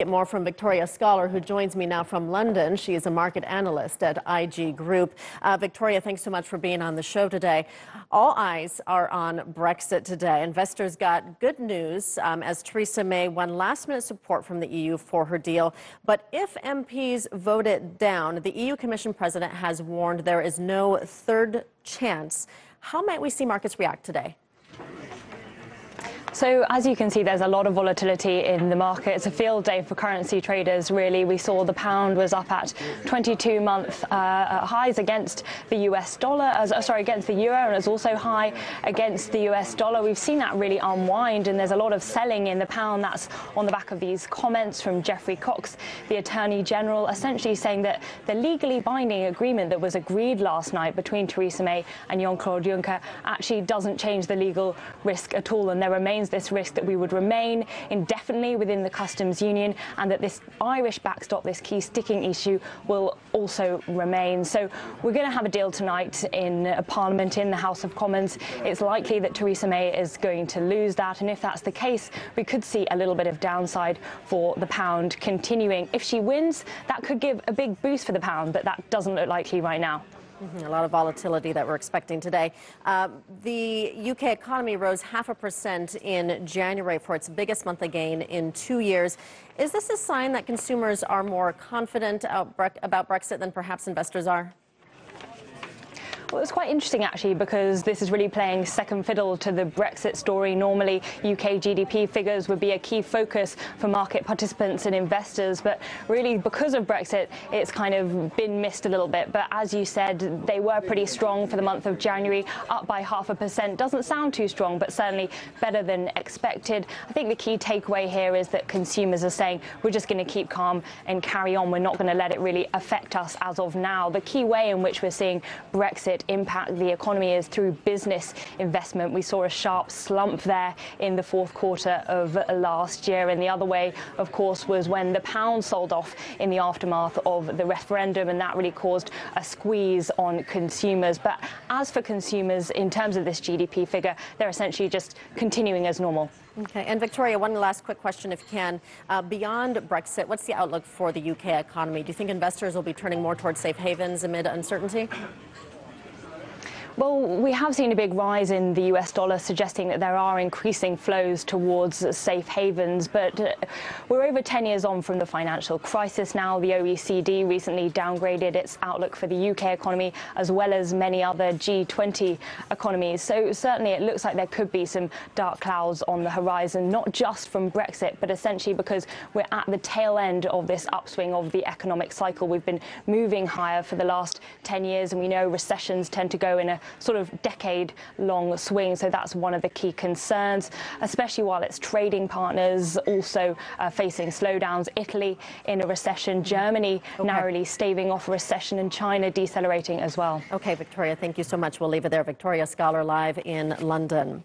More from Victoria Scholar, who joins me now from London. She is a market analyst at IG Group. Victoria, thanks so much for being on the show today. All eyes are on Brexit today. Investors got good news as Theresa May won last-minute support from the EU for her deal. But if MPs vote it down, the EU Commission president has warned there is no third chance. How might we see markets react today? So as you can see, there's a lot of volatility in the market. It's a field day for currency traders, really. We saw the pound was up at 22-month highs against the US dollar, against the euro, and it's also high against the US dollar. We've seen that really unwind, and there's a lot of selling in the pound. That's on the back of these comments from Geoffrey Cox, the Attorney General, essentially saying that the legally binding agreement that was agreed last night between Theresa May and Jean-Claude Juncker actually doesn't change the legal risk at all, and there remains this risk that we would remain indefinitely within the customs union, and that this Irish backstop, this key sticking issue, will also remain. So we're going to have a deal tonight in Parliament, in the House of Commons. It's likely that Theresa May is going to lose that, and if that's the case, we could see a little bit of downside for the pound continuing. If she wins, that could give a big boost for the pound, but that doesn't look likely right now. A lot of volatility that we're expecting today. The UK economy rose 0.5% in January for its biggest monthly gain in 2 years. Is this a sign that consumers are more confident about Brexit than perhaps investors are? Well, it's quite interesting, actually, because this is really playing second fiddle to the Brexit story. Normally, UK GDP figures would be a key focus for market participants and investors, but really, because of Brexit, it's kind of been missed a little bit. But as you said, they were pretty strong for the month of January, up by 0.5%. Doesn't sound too strong, but certainly better than expected. I think the key takeaway here is that consumers are saying, we're just going to keep calm and carry on. We're not going to let it really affect us as of now. The key way in which we're seeing Brexit impact the economy is through business investment. We saw a sharp slump there in the fourth quarter of last year, and the other way, of course, was when the pound sold off in the aftermath of the referendum, and that really caused a squeeze on consumers. But as for consumers, in terms of this GDP figure, they're essentially just continuing as normal. Okay, and Victoria, one last quick question, if you can. Beyond Brexit, what's the outlook for the UK economy? Do you think investors will be turning more towards safe havens amid uncertainty? Well, we have seen a big rise in the US dollar, suggesting that there are increasing flows towards safe havens. But we're over 10 years on from the financial crisis now. The OECD recently downgraded its outlook for the UK economy, as well as many other G20 economies. So certainly it looks like there could be some dark clouds on the horizon, not just from Brexit, but essentially because we're at the tail end of this upswing of the economic cycle. We've been moving higher for the last 10 years, and we know recessions tend to go in a sort of decade-long swing. So that's one of the key concerns, especially while its trading partners also facing slowdowns. Italy in a recession, Germany narrowly staving off a recession, and China decelerating as well. Okay, Victoria, thank you so much. We'll leave it there. Victoria Scholar live in London.